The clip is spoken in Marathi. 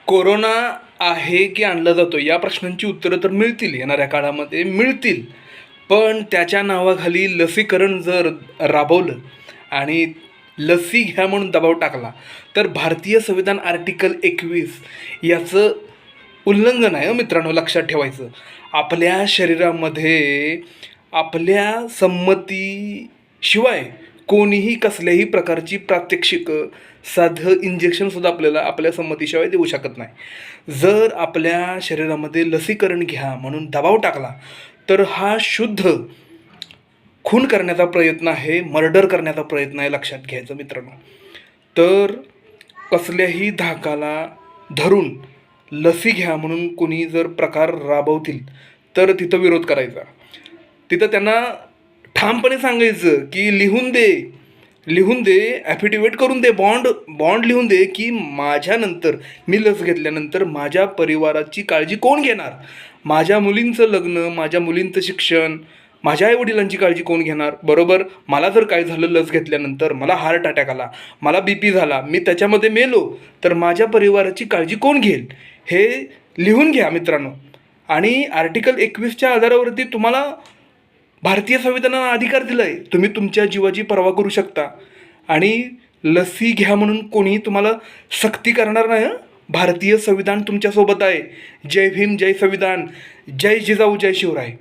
कोरोना आहे की आणला जातो या प्रश्नांची उत्तरं तर मिळतील, येणाऱ्या काळामध्ये मिळतील. पण त्याच्या नावाखाली लसीकरण जर राबवलं आणि लसी घ्या म्हणून दबाव टाकला तर भारतीय संविधान आर्टिकल 21 याचं उल्लंघन आहे मित्रांनो, लक्षात ठेवायचं. आपल्या शरीरामध्ये आपल्या संमतीशिवाय कोणीही कसल्याही प्रकारची प्रात्यक्षिकं, साधं इंजेक्शनसुद्धा आपल्याला आपल्या संमतीशिवाय देऊ शकत नाही. जर आपल्या शरीरामध्ये लसीकरण घ्या म्हणून दबाव टाकला तर हा शुद्ध खून करण्याचा प्रयत्न आहे, मर्डर करण्याचा प्रयत्न आहे, लक्षात घ्यायचं मित्रांनो. तर कसल्याही धाकाला धरून लसी घ्या म्हणून कोणी जर प्रकार राबवतील तर तिथं विरोध करायचा. तिथं त्यांना ठामपणे सांगायचं की लिहून दे, ॲफिडेविट करून दे, बॉन्ड लिहून दे की माझ्यानंतर, मी लस घेतल्यानंतर माझ्या परिवाराची काळजी कोण घेणार, माझ्या मुलींचं लग्न, माझ्या मुलींचं शिक्षण, माझ्या आईवडिलांची काळजी कोण घेणार. बरोबर, मला जर काय झालं लस घेतल्यानंतर, मला हार्ट अटॅक आला, मला BP झाला, मी त्याच्यामध्ये मेलो, तर माझ्या परिवाराची काळजी कोण घेईल, हे लिहून घ्या मित्रांनो. आणि आर्टिकल 21च्या आधारावरती तुम्हाला भारतीय संविधानानं अधिकार दिला आहे, तुम्ही तुमच्या जीवाची पर्वा करू शकता आणि लसी घ्या म्हणून कोणीही तुम्हाला सक्ती करणार नाही. भारतीय संविधान तुमच्यासोबत आहे. जय भीम, जय संविधान, जय जिजाऊ, जय शिवराय.